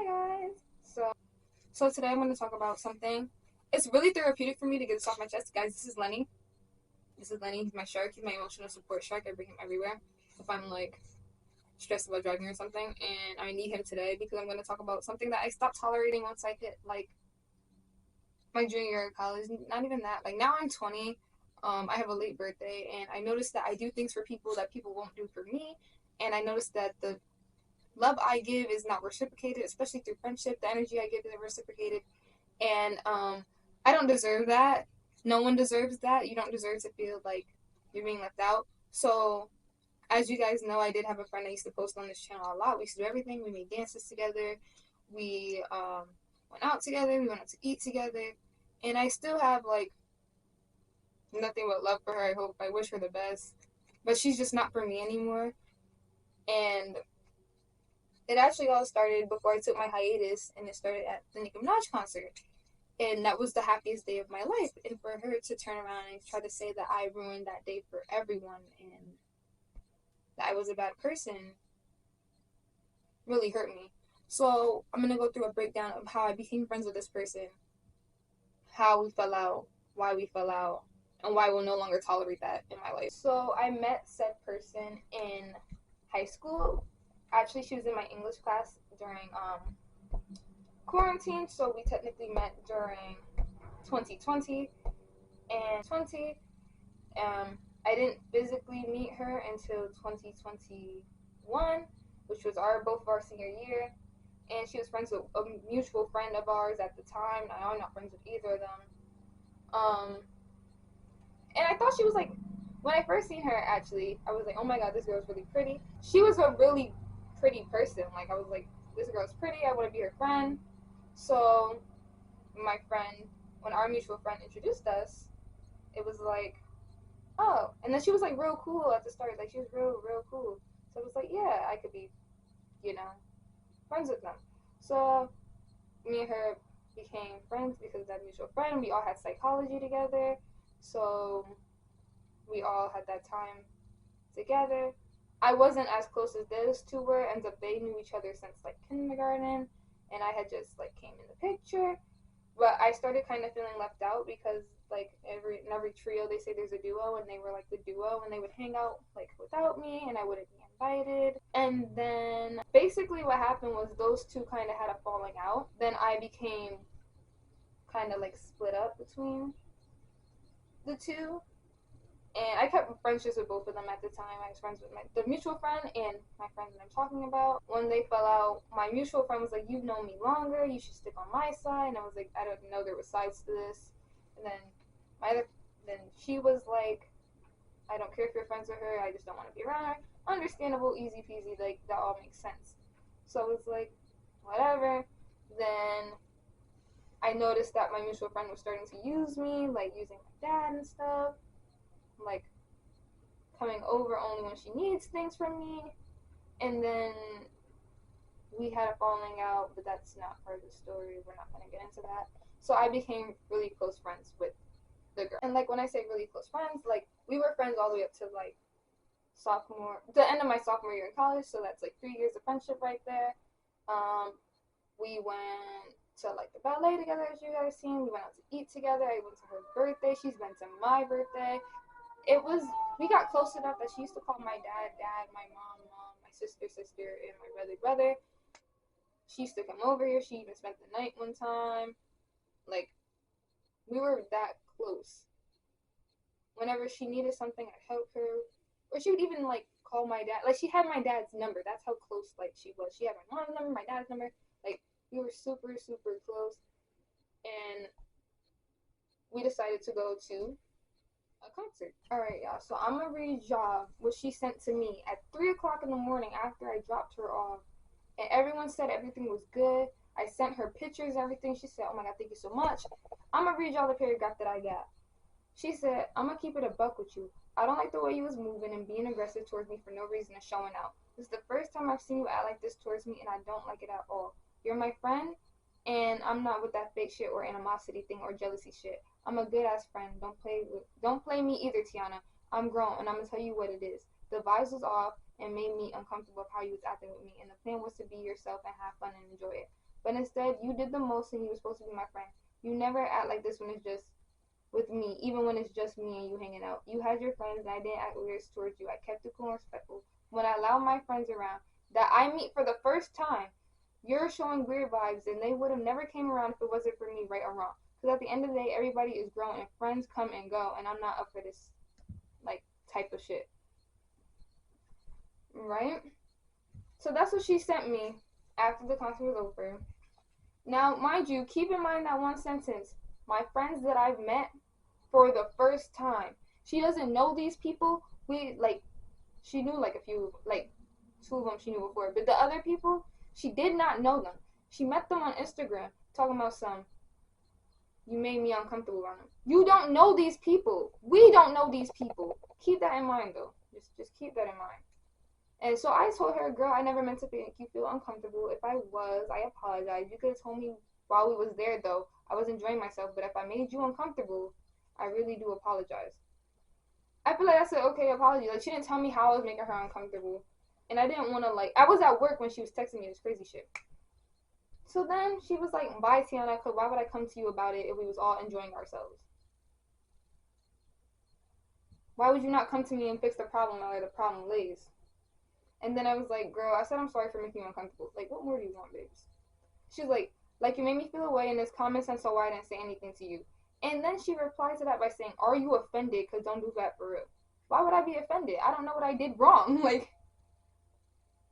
Hi guys. So today I'm going to talk about something. It's really therapeutic for me to get this off my chest, guys. This is Lenny. He's my shark. He's my emotional support shark. I bring him everywhere if I'm like stressed about driving or something, and I need him today because I'm going to talk about something that I stopped tolerating once I hit like my junior year of college. Not even that. Like now I'm 20. I have a late birthday, and I noticed that I do things for people that people won't do for me, and I noticed that the love I give is not reciprocated, especially through friendship. The energy I give isn't reciprocated, and I don't deserve that. No one deserves that. You don't deserve to feel like you're being left out. So, as you guys know, I did have a friend I used to post on this channel a lot. We used to do everything. We made dances together. We went out together. We went out to eat together, and I still have like nothing but love for her. I wish her the best, but she's just not for me anymore. And it actually all started before I took my hiatus, and it started at the Nicki Minaj concert. And that was the happiest day of my life. And for her to turn around and try to say that I ruined that day for everyone and that I was a bad person really hurt me. So I'm going to go through a breakdown of how I became friends with this person, how we fell out, why we fell out, and why I will no longer tolerate that in my life. So I met said person in high school. Actually, she was in my English class during quarantine, so we technically met during 2020 and 20. I didn't physically meet her until 2021, which was both of our senior year, and she was friends with a mutual friend of ours at the time. Now I'm not friends with either of them. And I thought she was like, when I first seen her, actually, I was like, oh my god, this girl's really pretty. She was a really pretty person. Like, I was like, this girl's pretty, I want to be her friend. So my friend, when our mutual friend introduced us, it was like, oh. And then she was like real cool at the start. Like, she was real cool. So it was like, yeah, I could be, friends with them. So me and her became friends because of that mutual friend. We all had psychology together. So we all had that time together. I wasn't as close as those two were. Ends up they knew each other since like kindergarten, and I had just like came in the picture. But I started kind of feeling left out because like in every trio they say there's a duo, and they were like the duo, and they would hang out like without me, and I wouldn't be invited. And then basically what happened was those two kind of had a falling out. Then I became kind of like split up between the two. And I kept friendships with both of them at the time. I was friends with the mutual friend and my friend that I'm talking about. When they fell out, my mutual friend was like, you've known me longer, you should stick on my side. And I was like, I don't know there were sides to this. And then she was like, I don't care if you're friends with her, I just don't want to be around her. Understandable, easy peasy, like that all makes sense. So it was like, whatever. Then I noticed that my mutual friend was starting to use me, like using my dad and stuff. Like coming over only when she needs things from me, and then we had a falling out, but that's not part of the story. We're not going to get into that. So I became really close friends with the girl, and like when I say really close friends, like we were friends all the way up to like the end of my sophomore year in college. So that's like 3 years of friendship right there. We went to like the ballet together, as you guys seen. We went out to eat together. I went to her birthday. She's been to my birthday. We got close enough that she used to call my dad, my mom, my sister, and my brother. She used to come over here. She even spent the night one time. Like, we were that close. Whenever she needed something, I'd help her. Or she would even, like, call my dad. Like, she had my dad's number. That's how close, like, she was. She had my mom's number, my dad's number. Like, we were super close. And we decided to go to a concert. Alright, y'all, so I'm gonna read y'all what she sent to me at 3 o'clock in the morning after I dropped her off. And everyone said everything was good. I sent her pictures, everything. She said, oh my god, thank you so much. I'm gonna read y'all the paragraph that I got. She said, I'm gonna keep it a buck with you. I don't like the way you was moving and being aggressive towards me for no reason and showing out. This is the first time I've seen you act like this towards me, and I don't like it at all. You're my friend, and I'm not with that fake shit or animosity thing or jealousy shit. I'm a good ass friend. Don't play me either, Tiana. I'm grown, and I'm gonna tell you what it is. The vibes was off and made me uncomfortable of how you was acting with me, and the plan was to be yourself and have fun and enjoy it. But instead, you did the most and you were supposed to be my friend. You never act like this when it's just with me, even when it's just me and you hanging out. You had your friends and I didn't act weird towards you. I kept it cool and respectful. When I allow my friends around that I meet for the first time, you're showing weird vibes and they would have never came around if it wasn't for me, right or wrong. Because at the end of the day, everybody is grown and friends come and go, and I'm not up for this, like, type of shit. Right? So that's what she sent me after the concert was over. Now, mind you, keep in mind that one sentence. My friends that I've met for the first time. She doesn't know these people. She knew like a few, like 2 of them she knew before. But the other people, she did not know them. She met them on Instagram, talking about you made me uncomfortable around them. You don't know these people. We don't know these people. Keep that in mind, though. Just keep that in mind. And so I told her, girl, I never meant to make you feel uncomfortable. If I was, I apologize. You could have told me while we was there, though. I was enjoying myself. But if I made you uncomfortable, I really do apologize. I feel like that's an okay apology. Like, she didn't tell me how I was making her uncomfortable. And I didn't want to, I was at work when she was texting me this crazy shit. So then she was like, bye, Tiana, because why would I come to you about it if we was all enjoying ourselves? Why would you not come to me and fix the problem where the problem lays? And then I was like, girl, I said I'm sorry for making you uncomfortable. Like, what more do you want, babes? She's like, you made me feel away in this common sense, so why I didn't say anything to you. And then she replied to that by saying, are you offended? Because don't do that for real. Why would I be offended? I don't know what I did wrong.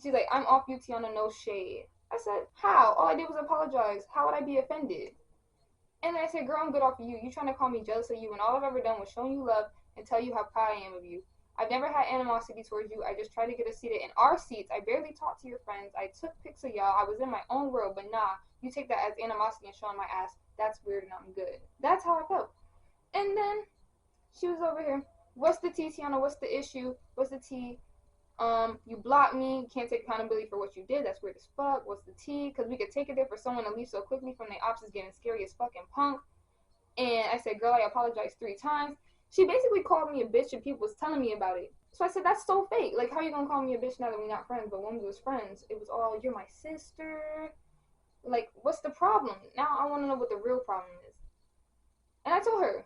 She's like, I'm off you, Tiana, no shade. I said, how? All I did was apologize. How would I be offended? And I said, girl, I'm good off of you. You trying to call me jealous of you, and all I've ever done was showing you love and tell you how proud I am of you. I've never had animosity towards you. I just tried to get us seated in our seats. I barely talked to your friends. I took pics of y'all. I was in my own world, but nah, you take that as animosity and showing my ass. That's weird and I'm good. That's how I felt. And then she was over here. What's the tea, Tiana? What's the issue? What's the tea? You blocked me. You can't take accountability for what you did. That's weird as fuck. What's the tea? Because we could take it there for someone to leave so quickly from the ops is getting scary as fucking punk. And I said, girl, I apologized 3 times. She basically called me a bitch and people was telling me about it. So I said, that's so fake. Like, how you gonna call me a bitch now that we're not friends? But when we was friends, it was all, you're my sister. Like, what's the problem? Now I want to know what the real problem is. And I told her.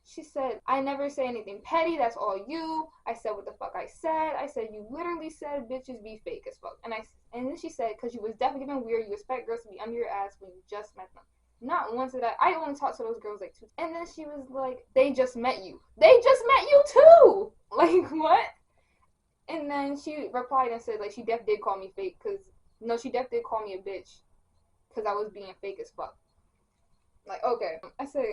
She said, I never say anything petty. That's all you. I said what the fuck I said. I said, you literally said bitches be fake as fuck. And then she said, because you was definitely giving weird. You expect girls to be under your ass when you just met them. Not once did I only talked to those girls like 2. And then she was like, they just met you. They just met you too. Like, what? And then she replied and said, like, she def did call me fake. She def did call me a bitch. Because I was being fake as fuck. Like, okay. I said,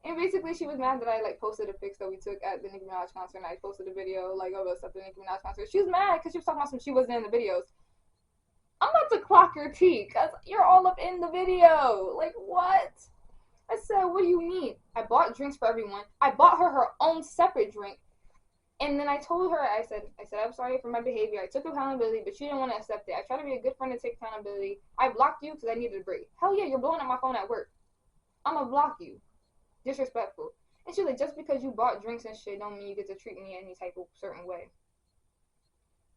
and basically she was mad that I, posted a pics that we took at the Nicki Minaj concert. And I posted a video, of us at the Nicki Minaj concert. She was mad because she was talking about some she wasn't in the videos. I'm about to clock your tea, because you're all up in the video. Like, what? I said, what do you mean? I bought drinks for everyone. I bought her own separate drink. And then I told her, I said, I'm sorry for my behavior. I took accountability, but she didn't want to accept it. I tried to be a good friend and take accountability. I blocked you because I needed a break. Hell yeah, you're blowing up my phone at work. I'm going to block you. Disrespectful. And she's like, just because you bought drinks and shit don't mean you get to treat me any type of certain way.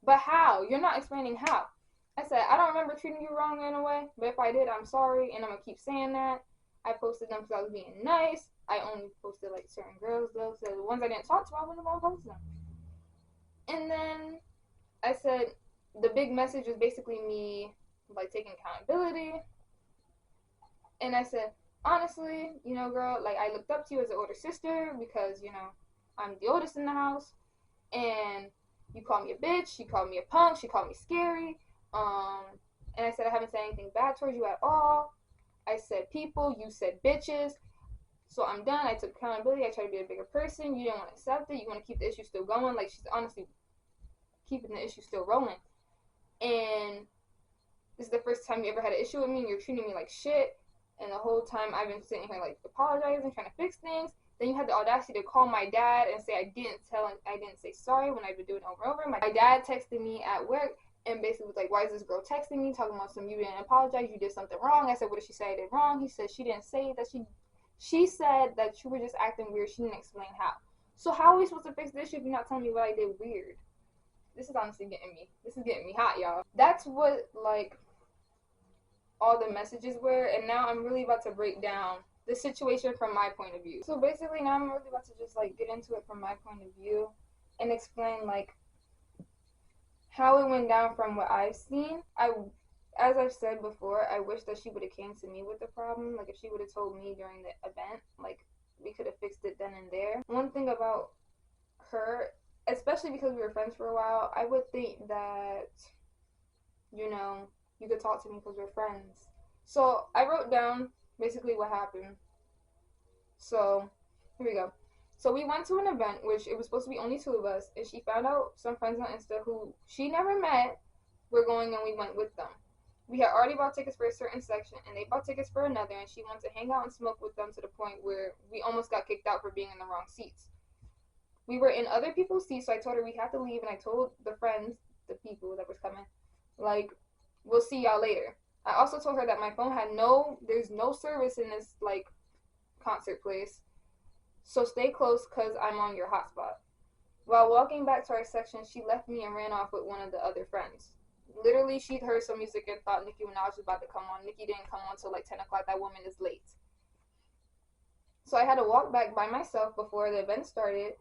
But how? You're not explaining how. I said, I don't remember treating you wrong in a way, but if I did, I'm sorry, and I'm going to keep saying that. I posted them because I was being nice. I only posted, certain girls, though, so the ones I didn't talk to, I wouldn't have posted them. And then I said, the big message was basically me, taking accountability. And I said, honestly, girl, I looked up to you as an older sister because, I'm the oldest in the house, and you called me a bitch, you called me a punk, she called me scary. And I said, I haven't said anything bad towards you at all. I said people, you said bitches. So I'm done. I took accountability. I tried to be a bigger person. You didn't want to accept it. You want to keep the issue still going. She's honestly keeping the issue still rolling. And this is the first time you ever had an issue with me, and you're treating me like shit. And the whole time I've been sitting here, apologizing, trying to fix things. Then you had the audacity to call my dad and say I didn't say sorry when I've been doing it over and over. My dad texted me at work. And basically was like, why is this girl texting me, talking about you didn't apologize, you did something wrong. I said, what did she say I did wrong? He said she didn't say that. She said that you were just acting weird. She didn't explain how. So how are we supposed to fix this if you're not telling me what I did weird? This is honestly getting me. This is getting me hot, y'all. That's what, all the messages were, and now I'm really about to break down the situation from my point of view. So basically now I'm really about to just like get into it from my point of view and explain like how it went down from what I've seen. As I've said before, I wish that she would have came to me with the problem. Like if she would have told me during the event, like we could have fixed it then and there. One thing about her, especially because we were friends for a while, I would think that, you know, you could talk to me because we're friends. So I wrote down basically what happened. So here we go. So we went to an event, which it was supposed to be only two of us, and she found out some friends on Insta who she never met were going, and we went with them. We had already bought tickets for a certain section, and they bought tickets for another, and she wanted to hang out and smoke with them to the point where we almost got kicked out for being in the wrong seats. We were in other people's seats, so I told her we had to leave, and I told the friends, the people that was coming, like, we'll see y'all later. I also told her that my phone had there's no service in this, like, concert place, so stay close because I'm on your hotspot. While walking back to our section, she left me and ran off with one of the other friends. Literally, she'd heard some music and thought Nicki Minaj was about to come on. Nicki didn't come on till like 10 o'clock. That woman is late. So I had to walk back by myself before the event started.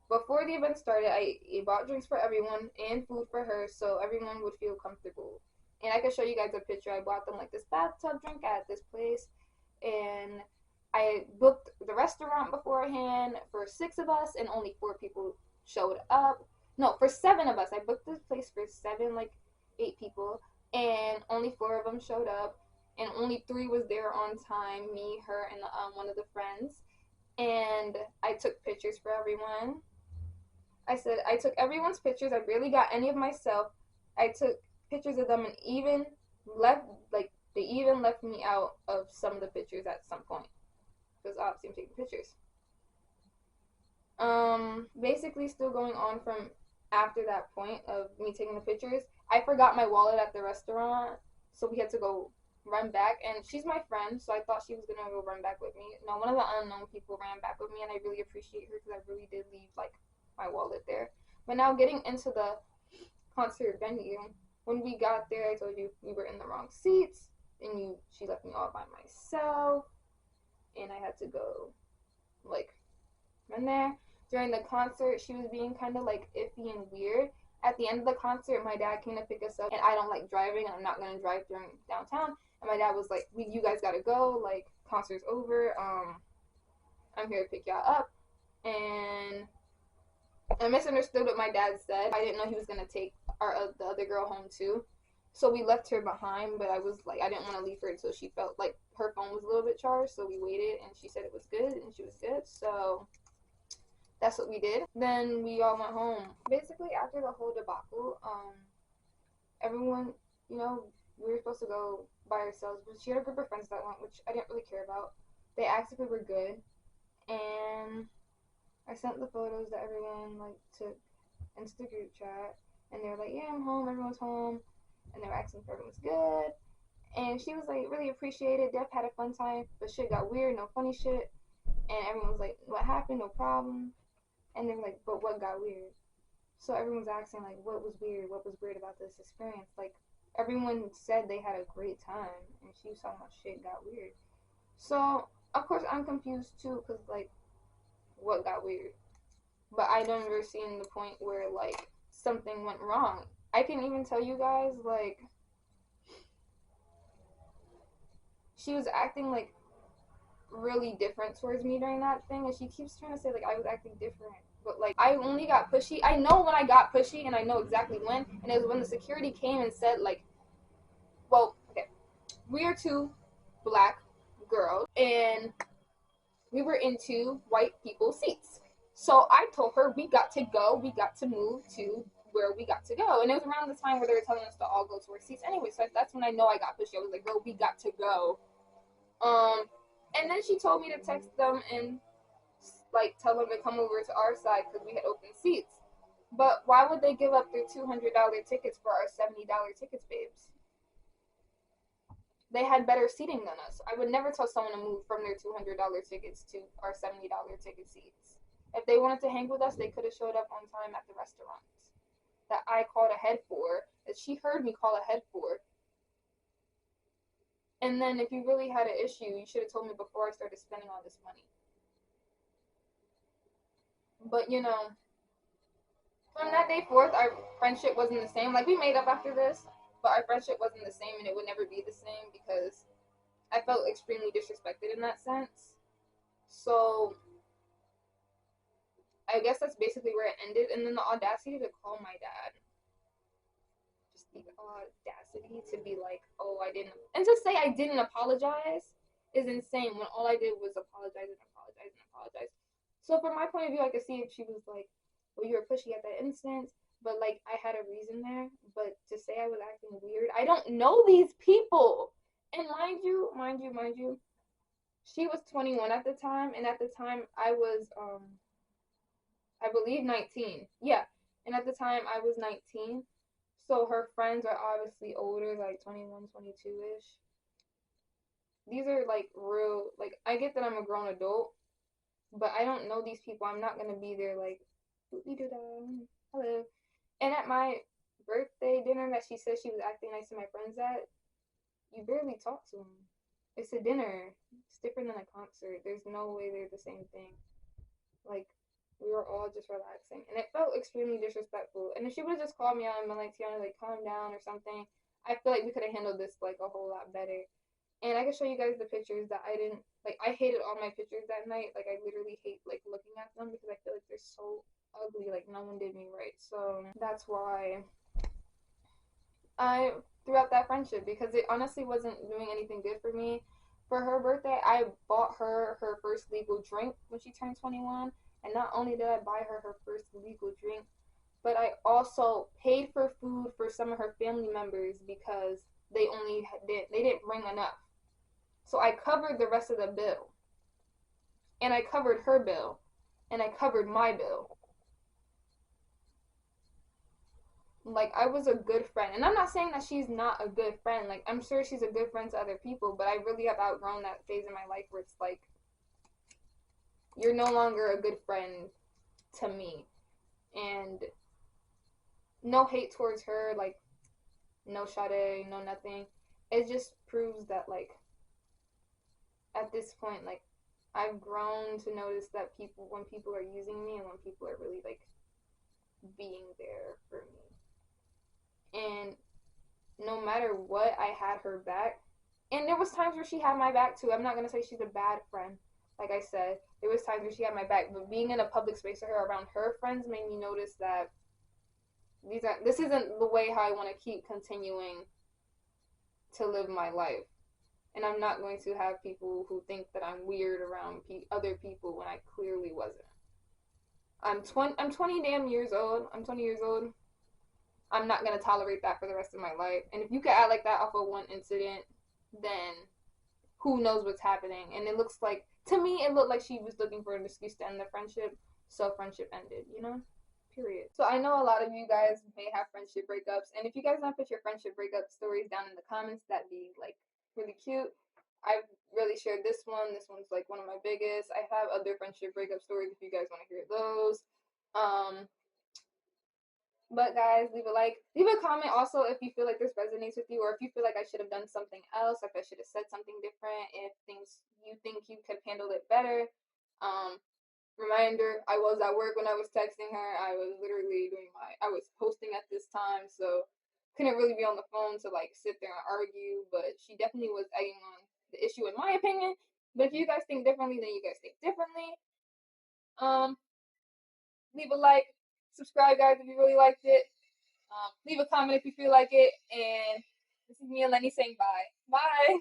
Before the event started, I bought drinks for everyone and food for her so everyone would feel comfortable. And I can show you guys a picture. I bought them like this bathtub drink at this place. And I booked the restaurant beforehand for 6 of us and only 4 people showed up. No, for 7 of us. I booked this place for 7, like 8 people, and only 4 of them showed up, and only 3 was there on time, me, her, and one of the friends. And I took pictures for everyone. I said I took everyone's pictures. I barely got any of myself. I took pictures of them and they even left me out of some of the pictures at some point because obviously I'm taking pictures. Basically still going on from after that point of me taking the pictures, I forgot my wallet at the restaurant, so we had to go run back, and she's my friend, so I thought she was gonna go run back with me. No, one of the unknown people ran back with me, and I really appreciate her because I really did leave like my wallet there. But now getting into the concert venue, when we got there, I told you we were in the wrong seats, and she left me all by myself, and I had to go like run there. During the concert, she was being kind of like iffy and weird. At the end of the concert, my dad came to pick us up, and I don't like driving, and I'm not gonna drive during downtown. And my dad was like, "You guys gotta go. Like, concert's over. I'm here to pick y'all up." And I misunderstood what my dad said. I didn't know he was gonna take the other girl home too. So we left her behind, but I was like, I didn't want to leave her until she felt like her phone was a little bit charged. So we waited, and she said it was good, and she was good. So that's what we did. Then we all went home. Basically, after the whole debacle, everyone, you know, we were supposed to go by ourselves, but she had a group of friends that went, which I didn't really care about. They asked if we were good, and I sent the photos that everyone like took into the group chat, and they were like, "Yeah, I'm home. Everyone's home," and they were asking if everyone's good. And she was like, really appreciated. Def had a fun time, but shit got weird. No funny shit. And everyone was like, "What happened? No problem." And they were like, "But what got weird?" So everyone's asking, like, what was weird? What was weird about this experience? Like, everyone said they had a great time, and she saw how much shit got weird. So, of course, I'm confused, too, because, like, what got weird? But I never seen the point where, like, something went wrong. I can even tell you guys, like, she was acting, like, really different towards me during that thing, and she keeps trying to say, like, I was acting different. But, like, I only got pushy. I know when I got pushy, and I know exactly when, and it was when the security came and said, like, well, okay, we are 2 black girls, and we were in 2 white people's seats. So I told her we got to go, we got to move to where we got to go. And it was around the time where they were telling us to all go to our seats anyway, so that's when I know I got pushy. I was like, girl, we got to go. And then she told me to text them and like tell them to come over to our side because we had open seats. But why would they give up their $200 tickets for our $70 tickets, babes? They had better seating than us. I would never tell someone to move from their $200 tickets to our $70 ticket seats. If they wanted to hang with us, they could have showed up on time at the restaurant that I called ahead for, that she heard me call ahead for. And then if you really had an issue, you should have told me before I started spending all this money. But from that day forth, our friendship wasn't the same. Like, we made up after this, but our friendship wasn't the same, and it would never be the same because I felt extremely disrespected in that sense. So I guess that's basically where it ended. And then the audacity to call my dad, just the audacity to be like, oh, I didn't, and to say I didn't apologize is insane when all I did was apologize and apologize and apologize. So from my point of view, I could see if she was like, well, you were pushy at that instance, but like I had a reason there. But to say I was acting weird, I don't know these people. And mind you, she was 21 at the time, and at the time I was I believe 19. Yeah. And at the time I was 19. So her friends are obviously older, like 21, 22-ish. These are like real, like, I get that I'm a grown adult, but I don't know these people. I'm not going to be there like, hello. And at my birthday dinner that she said she was acting nice to my friends at, you barely talk to them. It's a dinner. It's different than a concert. There's no way they're the same thing. Like, we were all just relaxing, and it felt extremely disrespectful. And if she would have just called me out and been like, Tiana, like, calm down or something, I feel like we could have handled this like a whole lot better. And I can show you guys the pictures that I didn't like. I hated all my pictures that night. Like, I literally hate like looking at them because I feel like they're so ugly. Like, no one did me right. So that's why I threw out that friendship, because it honestly wasn't doing anything good for me. For her birthday, I bought her her first legal drink when she turned 21. And not only did I buy her her first legal drink, but I also paid for food for some of her family members because they didn't bring enough. So I covered the rest of the bill, and I covered her bill, and I covered my bill. Like, I was a good friend. And I'm not saying that she's not a good friend. Like, I'm sure she's a good friend to other people, but I really have outgrown that phase in my life where it's like, you're no longer a good friend to me. And no hate towards her, like, no shade, no nothing. It just proves that, like, at this point, like, I've grown to notice that when people are using me and when people are really, like, being there for me. And no matter what, I had her back. And there was times where she had my back too. I'm not gonna say she's a bad friend. Like I said, there was times where she had my back, but being in a public space with her around her friends made me notice that this isn't the way how I want to keep continuing to live my life. And I'm not going to have people who think that I'm weird around other people when I clearly wasn't. I'm 20 damn years old. I'm 20 years old. I'm not gonna tolerate that for the rest of my life. And if you could act like that off of one incident, then who knows what's happening. And it looks like, to me, it looked like she was looking for an excuse to end the friendship, so friendship ended, period. So I know a lot of you guys may have friendship breakups, and if you guys want to put your friendship breakup stories down in the comments, that'd be like really cute. I've really shared this one. This one's like one of my biggest. I have other friendship breakup stories if you guys want to hear those. But guys, leave a like, leave a comment also if you feel like this resonates with you, or if you feel like I should have done something else, if I should have said something different, if things you think you could have handled it better. Reminder, I was at work when I was texting her. I was literally I was posting at this time, so couldn't really be on the phone to like sit there and argue, but she definitely was egging on the issue in my opinion. But if you guys think differently, then you guys think differently. Leave a like, subscribe guys if you really liked it. Leave a comment if you feel like it, and this is me and Lenny saying bye. Bye!